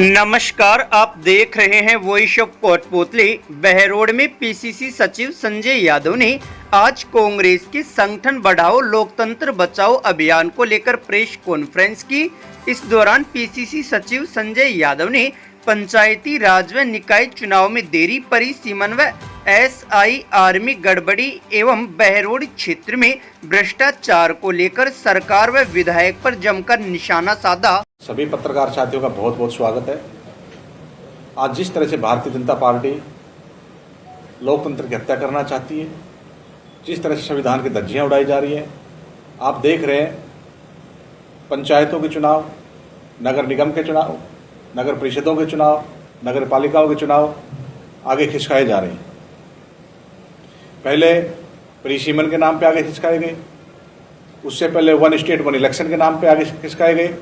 नमस्कार, आप देख रहे हैं वॉइस ऑफ कोटपुतली। बहरोड में पीसीसी सचिव संजय यादव ने आज कांग्रेस की संगठन बढ़ाओ लोकतंत्र बचाओ अभियान को लेकर प्रेस कॉन्फ्रेंस की। इस दौरान पीसीसी सचिव संजय यादव ने पंचायती राज व निकाय चुनाव में देरी, परिसीमन व SIR में गड़बड़ी एवं बहरोड क्षेत्र में भ्रष्टाचार को लेकर सरकार व विधायक पर जमकर निशाना साधा। सभी पत्रकार साथियों का बहुत बहुत स्वागत है। आज जिस तरह से भारतीय जनता पार्टी लोकतंत्र की हत्या करना चाहती है, जिस तरह से संविधान की धज्जियां उड़ाई जा रही हैं, आप देख रहे हैं पंचायतों के चुनाव, नगर निगम के चुनाव, नगर परिषदों के चुनाव, नगर पालिकाओं के चुनाव आगे खिसकाए जा रहे हैं। पहले परिसीमन के नाम पे आगे खिसकाए गए, उससे पहले वन स्टेट वन इलेक्शन के नाम पे आगे खिसकाए गए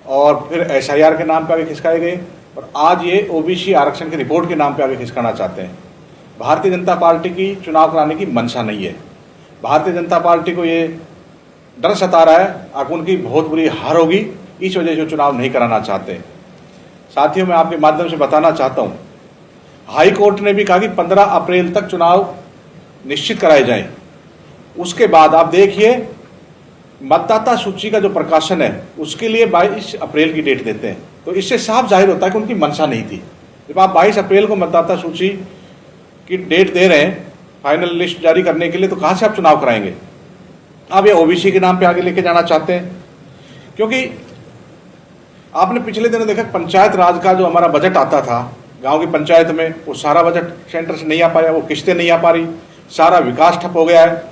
और फिर SIR के नाम पे आगे खिसकाए गए और आज ये OBC आरक्षण की रिपोर्ट के नाम पे आगे खिसकाना चाहते हैं। भारतीय जनता पार्टी की चुनाव कराने की मंशा नहीं है। भारतीय जनता पार्टी को ये डर सता रहा है कि उनकी बहुत बुरी हार होगी, इस वजह से चुनाव नहीं कराना चाहते। साथियों, मैं आपके माध्यम से बताना चाहता हूँ, हाई कोर्ट ने भी कहा कि 15 अप्रैल तक चुनाव निश्चित कराए जाएं। उसके बाद आप देखिए मतदाता सूची का जो प्रकाशन है उसके लिए 22 अप्रैल की डेट देते हैं, तो इससे साफ जाहिर होता है कि उनकी मंशा नहीं थी। जब आप 22 अप्रैल को मतदाता सूची की डेट दे रहे हैं फाइनल लिस्ट जारी करने के लिए, तो कहाँ से आप चुनाव कराएंगे? आप ये OBC के नाम पे आगे लेके जाना चाहते हैं, क्योंकि आपने पिछले दिनों देखा पंचायत राज का जो हमारा बजट आता था गांव की पंचायत में, वो सारा बजट सेंटर से नहीं आ पाया, वो किस्तें नहीं आ पा रही, सारा विकास ठप हो गया है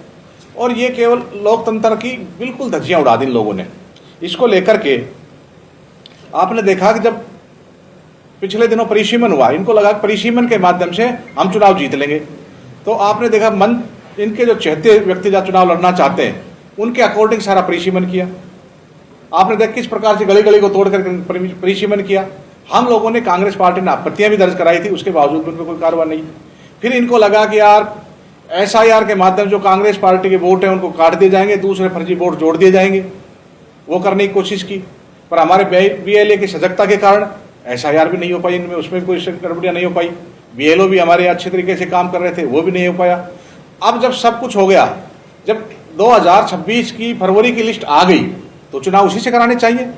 और ये केवल लोकतंत्र की बिल्कुल धज्जियां उड़ा दी इन लोगों ने। इसको लेकर के आपने देखा कि जब पिछले दिनों परिसीमन हुआ, इनको लगा परिसीमन के माध्यम से हम चुनाव जीत लेंगे, तो आपने देखा मन इनके जो चहते व्यक्ति जो चुनाव लड़ना चाहते हैं उनके अकॉर्डिंग सारा परिसीमन किया। आपने देखा किस प्रकार से गली गली को तोड़ कर परिसीमन किया। हम लोगों ने, कांग्रेस पार्टी ने आपत्तियां भी दर्ज कराई थी, उसके बावजूद उन पर कोई कार्रवाई नहीं। फिर इनको लगा कि यार SIR के माध्यम जो कांग्रेस पार्टी के वोट हैं उनको काट दिए जाएंगे, दूसरे फर्जी वोट जोड़ दिए जाएंगे, वो करने की कोशिश की। पर हमारे BLA की सजगता के कारण SIR भी नहीं हो पाई इनमें, उसमें भी कोई गड़बड़ियां नहीं हो पाई। BLO भी हमारे अच्छे तरीके से काम कर रहे थे, वो भी नहीं हो पाया। अब जब सब कुछ हो गया, जब 2026 की फरवरी की लिस्ट आ गई, तो चुनाव उसी से कराने चाहिए।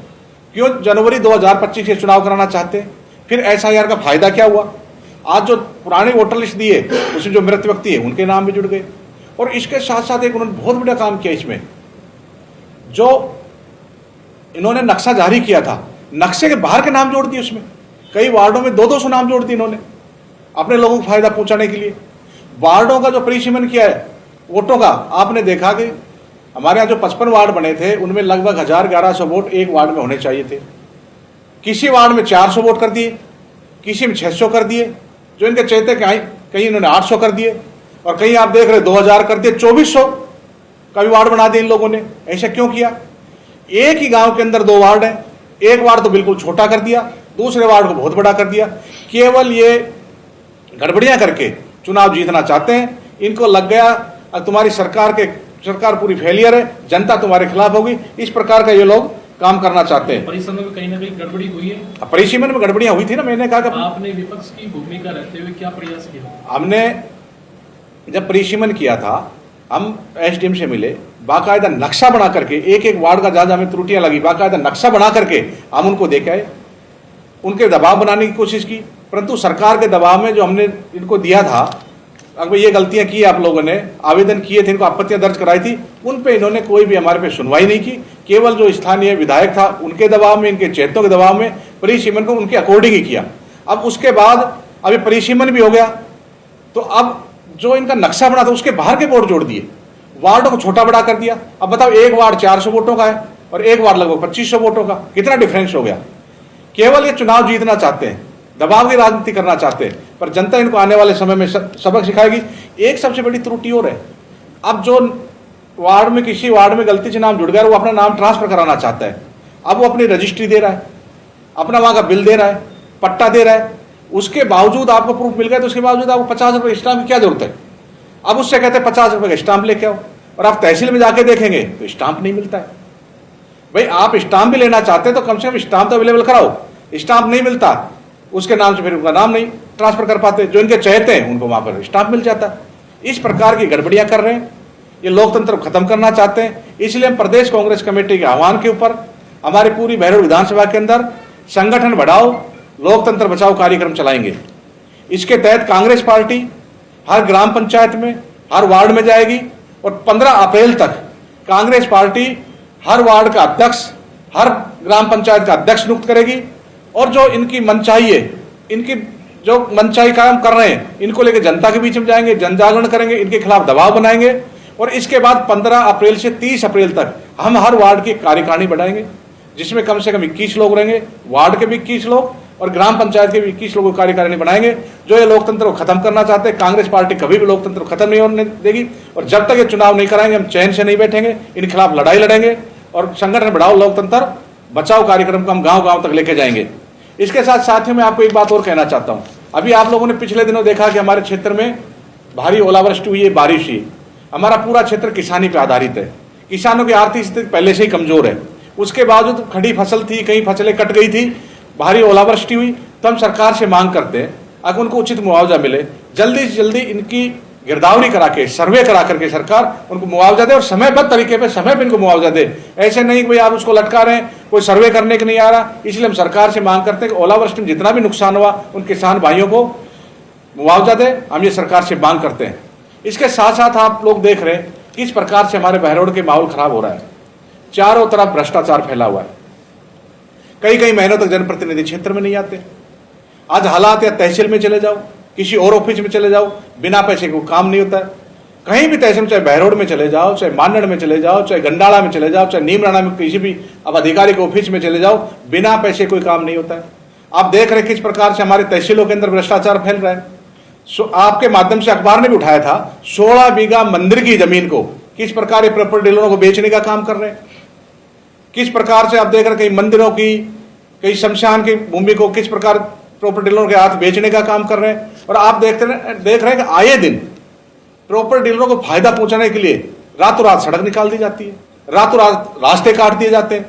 क्यों जनवरी 2025 से चुनाव कराना चाहते हैं? फिर SIR का फायदा क्या हुआ? आज जो पुराने वोटर लिस्ट दिए उसमें जो मृत व्यक्ति है उनके नाम भी जुड़ गए। और इसके साथ साथ एक उन्होंने बहुत बड़ा काम किया, इसमें जो इन्होंने नक्शा जारी किया था, नक्शे के बाहर के नाम जोड़ दिए। उसमें कई वार्डों में 200 नाम जोड़ दिए इन्होंने अपने लोगों को फायदा पहुंचाने के लिए। वार्डों का जो परिसीमन किया है वोटों का, आपने देखा कि हमारे यहाँ जो 55 वार्ड बने थे उनमें लगभग 1100 वोट एक वार्ड में होने चाहिए थे। किसी वार्ड में 400 वोट कर दिए, किसी में 600 कर दिए, जो इनके चहते कहीं इन्होंने 800 कर दिए और कहीं आप देख रहे 2000 कर दिए, 2400 का भी वार्ड बना दिया इन लोगों ने। ऐसा क्यों किया? एक ही गांव के अंदर 2 वार्ड है, एक वार्ड तो बिल्कुल छोटा कर दिया, दूसरे वार्ड को बहुत बड़ा कर दिया। केवल ये गड़बड़ियां करके चुनाव जीतना चाहते हैं। इनको लग गया तुम्हारी सरकार पूरी फेलियर है, जनता तुम्हारे खिलाफ होगी, इस प्रकार का ये लोग काम करना चाहते हैं। परिसीमन में कहीं ना कहीं गड़बड़ी हुई है। परिसीमन में गड़बड़ियां हुई थी ना, मैंने कहा कि आपने विपक्ष की भूमिका रहते हुए क्या प्रयास किया? हमने जब परिसीमन किया था, हम SDM से मिले, बाकायदा नक्शा बना करके एक एक वार्ड का जहां हमें त्रुटियां लगी, बाकायदा नक्शा बना करके हम उनको देख आए। उनके दबाव बनाने की कोशिश की, परंतु सरकार के दबाव में जो हमने इनको दिया था, अगर ये गलतियां की आप लोगों ने, आवेदन किए थे, इनको आपत्तियां दर्ज कराई थी, उन पे इन्होंने कोई भी हमारे पे सुनवाई नहीं की। केवल जो स्थानीय विधायक था उनके दबाव में, इनके चेतों के दबाव में परिसीमन को उनके अकॉर्डिंग ही किया। अब उसके बाद अभी परिसीमन भी हो गया, तो अब जो इनका नक्शा बना था उसके बाहर के वोट जोड़ दिए, वार्डों को छोटा बड़ा कर दिया। अब बताओ, एक वार्ड 400 वोटों का है और एक वार्ड लगभग 2500 वोटों का, कितना डिफरेंस हो गया? केवल ये चुनाव जीतना चाहते हैं, दबाव की राजनीति करना चाहते हैं, पर जनता इनको आने वाले समय में सबक सिखाएगी। एक सबसे बड़ी त्रुटि और है, अब जो वार्ड में किसी वार्ड में गलती से नाम जुड़ गया, वो अपना नाम ट्रांसफर कराना चाहता है। अब वो अपनी रजिस्ट्री दे रहा है, अपना वहां का बिल दे रहा है, पट्टा दे रहा है, उसके बावजूद आपको प्रूफ मिल गया, तो उसके बावजूद आपको 50 रुपये स्टाम्प की क्या जरूरत है? अब उससे कहते हैं 50 रुपये का स्टाम्प लेके आओ, और आप तहसील में जाके देखेंगे तो स्टाम्प नहीं मिलता है। भाई आप स्टाम्प भी लेना चाहते हैं तो कम से कम स्टाम्प तो अवेलेबल कराओ। स्टाम्प नहीं मिलता, उसके नाम से फिर उनका नाम नहीं ट्रांसफर कर पाते, जो इनके चहेते हैं उनको वहां पर स्टाम्प मिल जाता। इस प्रकार की गड़बड़ियां कर रहे हैं, ये लोकतंत्र को खत्म करना चाहते हैं। इसलिए हम प्रदेश कांग्रेस कमेटी के आह्वान के ऊपर हमारी पूरी बहरोड विधानसभा के अंदर संगठन बढ़ाओ लोकतंत्र बचाओ कार्यक्रम चलाएंगे। इसके तहत कांग्रेस पार्टी हर ग्राम पंचायत में, हर वार्ड में जाएगी और 15 अप्रैल तक कांग्रेस पार्टी हर वार्ड का अध्यक्ष, हर ग्राम पंचायत का अध्यक्ष नियुक्त करेगी और जो इनकी मनचाही है, इनकी जो मनचाही काम कर रहे हैं, इनको लेकर जनता के बीच में जाएंगे, जन जागरण करेंगे, इनके खिलाफ दबाव बनाएंगे और इसके बाद 15 अप्रैल से 30 अप्रैल तक हम हर वार्ड की कार्यकारिणी बढ़ाएंगे, जिसमें कम से कम 21 लोग रहेंगे, वार्ड के भी 21 लोग और ग्राम पंचायत के भी 21 लोगों की कार्यकारिणी बनाएंगे। जो ये लोकतंत्र को खत्म करना चाहते हैं, कांग्रेस पार्टी कभी भी लोकतंत्र को खत्म नहीं होने देगी और जब तक ये चुनाव नहीं कराएंगे हम चैन से नहीं बैठेंगे, इन खिलाफ लड़ाई लड़ेंगे और संगठन बढ़ाओ लोकतंत्र बचाओ कार्यक्रम को हम गांव गांव तक लेके जाएंगे। इसके साथ साथियों मैं आपको एक बात और कहना चाहता हूं। अभी आप लोगों ने पिछले दिनों देखा कि हमारे क्षेत्र में भारी ओलावृष्टि हुई है, बारिश हुई। हमारा पूरा क्षेत्र किसानी पे आधारित है, किसानों की आर्थिक स्थिति पहले से ही कमजोर है, उसके बावजूद खड़ी फसल थी, कई फसलें कट गई थी, भारी ओलावृष्टि हुई। तो हम सरकार से मांग करते हैं अगर उनको उचित मुआवजा मिले, जल्दी से जल्दी इनकी गिरदावरी करा के, सर्वे करा करके सरकार उनको मुआवजा दे और समयबद्ध तरीके पे समय पे इनको मुआवजा दे। ऐसे नहीं कि भाई आप उसको लटका रहे हैं, कोई सर्वे करने के नहीं आ रहा। इसलिए हम सरकार से मांग करते हैं कि ओलावृष्टि में जितना भी नुकसान हुआ उन किसान भाइयों को मुआवजा दे, हम ये सरकार से मांग करते हैं। इसके साथ साथ आप लोग देख रहे हैं किस प्रकार से हमारे बहरोड के माहौल खराब हो रहा है, चारों तरफ भ्रष्टाचार फैला हुआ है, कई कई महीनों तक जनप्रतिनिधि क्षेत्र में नहीं आते। आज हालात या तहसील में चले जाओ, किसी और ऑफिस में चले जाओ, बिना पैसे को काम नहीं होता है। कहीं भी तहसील में, चाहे बहरोड में चले जाओ, चाहे मानड़ में चले जाओ, चाहे गंडाला में चले जाओ, चाहे नीमराणा में किसी भी अब अधिकारी के ऑफिस में चले जाओ, बिना पैसे कोई काम नहीं होता है। आप देख रहे किस प्रकार से हमारे तहसीलों के अंदर भ्रष्टाचार फैल रहा है। आपके माध्यम से अखबार ने भी उठाया था, 16 बीघा मंदिर की जमीन को किस प्रकार ये प्रॉपर्टी डीलरों को बेचने का काम कर रहे हैं। किस प्रकार से आप देख रहे कई मंदिरों की, कई शमशान की भूमि को किस प्रकार प्रॉपर्टी डीलरों के हाथ बेचने का काम कर रहे हैं। और आप देख रहे हैं कि आए दिन प्रॉपर्टी डीलरों को फायदा पहुंचाने के लिए रातों रात सड़क निकाल दी जाती है, रातों रात रास्ते काट दिए जाते हैं।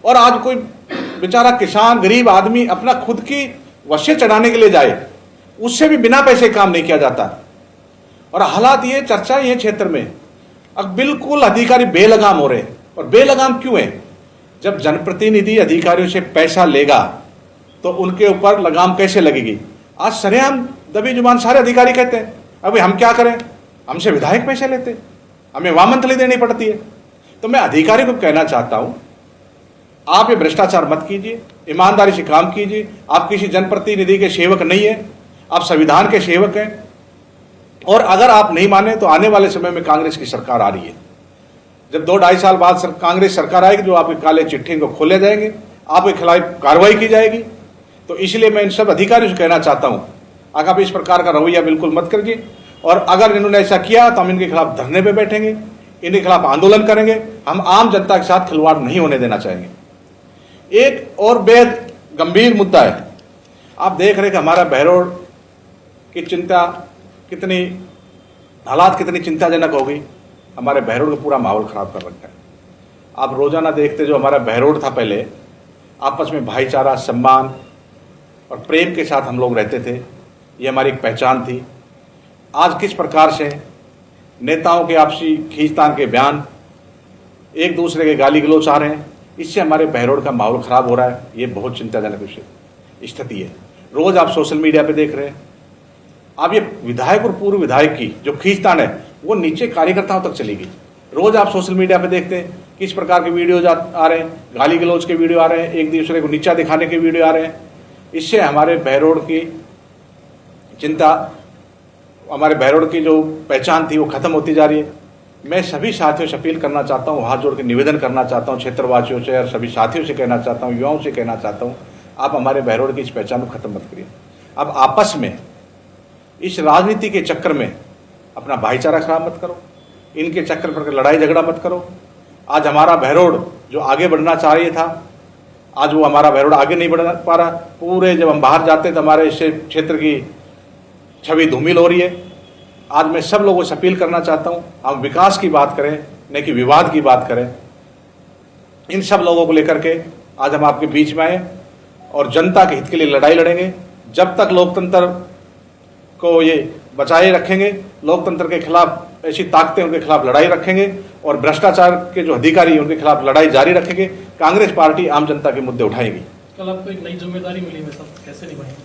और आज कोई बेचारा किसान, गरीब आदमी अपना खुद की वशे चढ़ाने के लिए जाए, उससे भी बिना पैसे काम नहीं किया जाता। और हालात ये चर्चा ये क्षेत्र में अब बिल्कुल अधिकारी बेलगाम हो रहे हैं। और बेलगाम क्यों है? जब जनप्रतिनिधि अधिकारियों से पैसा लेगा तो उनके ऊपर लगाम कैसे लगेगी। आज सरेआम दबी जुबान सारे अधिकारी कहते हैं अभी हम क्या करें, हमसे विधायक पैसे लेते, हमें वामंथली देनी पड़ती है। तो मैं अधिकारी को कहना चाहता हूं, आप ये भ्रष्टाचार मत कीजिए, ईमानदारी से काम कीजिए। आप किसी जनप्रतिनिधि के सेवक नहीं है, आप संविधान के सेवक हैं। और अगर आप नहीं माने तो आने वाले समय में कांग्रेस की सरकार आ रही है। जब 2-2.5 साल बाद कांग्रेस सरकार आएगी, जो आपके काले चिट्ठी को खोले जाएंगे, आपके खिलाफ कार्रवाई की जाएगी। तो इसलिए मैं इन सब अधिकारियों से कहना चाहता हूं, अगर आप इस प्रकार का रवैया बिल्कुल मत करिए। और अगर इन्होंने ऐसा किया तो हम इनके खिलाफ धरने पे बैठेंगे, इनके खिलाफ आंदोलन करेंगे। हम आम जनता के साथ खिलवाड़ नहीं होने देना चाहेंगे। एक और बेहद गंभीर मुद्दा है, आप देख रहे कि हमारा बहरोड की चिंता कितनी, हालात कितनी चिंताजनक हो गई। हमारे बहरोड का पूरा माहौल खराब कर रखा है। आप रोजाना देखते जो हमारा बहरोड था, पहले आपस में भाईचारा, सम्मान और प्रेम के साथ हम लोग रहते थे, ये हमारी एक पहचान थी। आज किस प्रकार से नेताओं के आपसी खींचतान के बयान, एक दूसरे के गाली गलौज आ रहे हैं, इससे हमारे बहरोड का माहौल खराब हो रहा है। ये बहुत चिंताजनक विषय स्थिति है। रोज आप सोशल मीडिया पे देख रहे हैं, अब ये विधायक और पूर्व विधायक की जो खींचतान है वो नीचे कार्यकर्ताओं तक चली गई। रोज आप सोशल मीडिया पे देखते हैं किस प्रकार के वीडियो आ रहे हैं, गाली गलौज के वीडियो आ रहे हैं, एक दूसरे को नीचा दिखाने के वीडियो आ रहे हैं। इससे हमारे बहरोड की चिंता, हमारे बहरोड की जो पहचान थी वो खत्म होती जा रही है। मैं सभी साथियों से अपील करना चाहता हूँ, हाथ जोड़ के निवेदन करना चाहता हूँ, क्षेत्रवासियों से और सभी साथियों से कहना चाहता हूँ, युवाओं से कहना चाहता हूँ, आप हमारे बहरोड की इस पहचान को खत्म मत करिए। अब आपस में इस राजनीति के चक्कर में अपना भाईचारा खराब मत करो, इनके चक्कर पर लड़ाई झगड़ा मत करो। आज हमारा बहरोड जो आगे बढ़ना चाह रही था, आज वो हमारा बहरोड आगे नहीं बढ़ पा रहा। पूरे जब हम बाहर जाते हैं तो हमारे इस क्षेत्र की छवि धूमिल हो रही है। आज मैं सब लोगों से अपील करना चाहता हूँ, हम विकास की बात करें, न कि विवाद की बात करें। इन सब लोगों को लेकर के आज हम आपके बीच में आए और जनता के हित के लिए लड़ाई लड़ेंगे। जब तक लोकतंत्र को ये बचाए रखेंगे, लोकतंत्र के खिलाफ ऐसी ताकतें उनके खिलाफ लड़ाई रखेंगे और भ्रष्टाचार के जो अधिकारी हैं उनके खिलाफ लड़ाई जारी रखेंगे। कांग्रेस पार्टी आम जनता के मुद्दे उठाएगी। कल आपको एक नई जिम्मेदारी मिली है, सब कैसे निभाएंगे?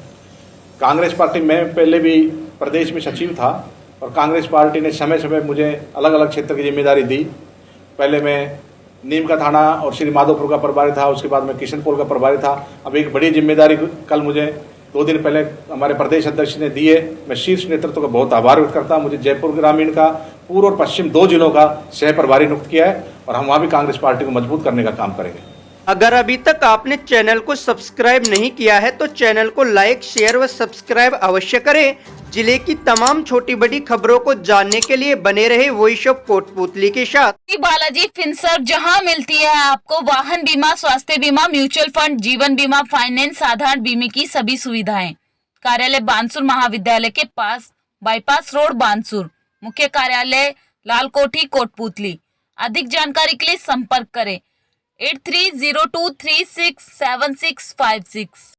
कांग्रेस पार्टी में पहले भी प्रदेश में सचिव था और कांग्रेस पार्टी ने समय समय मुझे अलग अलग क्षेत्र की जिम्मेदारी दी। पहले मैं नीम का थाना और श्री माधोपुर का प्रभारी था, उसके बाद मैं किशनपुर का प्रभारी था। अब एक बड़ी जिम्मेदारी कल मुझे 2 दिन पहले हमारे प्रदेश अध्यक्ष ने दी है। मैं शीर्ष नेतृत्व का बहुत आभार व्यक्त करता हूँ। मुझे जयपुर ग्रामीण का, पूर्व और पश्चिम 2 जिलों का सह प्रभारी नियुक्त किया है और हम वहाँ भी कांग्रेस पार्टी को मजबूत करने का काम करेंगे। अगर अभी तक आपने चैनल को सब्सक्राइब नहीं किया है तो चैनल को लाइक, शेयर व सब्सक्राइब अवश्य करें। जिले की तमाम छोटी बड़ी खबरों को जानने के लिए बने रहे वॉइस ऑफ कोटपुतली के साथ। बालाजी फिनसर्व, जहां मिलती है आपको वाहन बीमा, स्वास्थ्य बीमा, म्यूचुअल फंड, जीवन बीमा, फाइनेंस, साधारण बीमे की सभी सुविधाएं। कार्यालय बानसूर महाविद्यालय के पास, बाईपास रोड, बानसूर। मुख्य कार्यालय लालकोठी, कोटपुतली। अधिक जानकारी के लिए संपर्क करें 8302367656।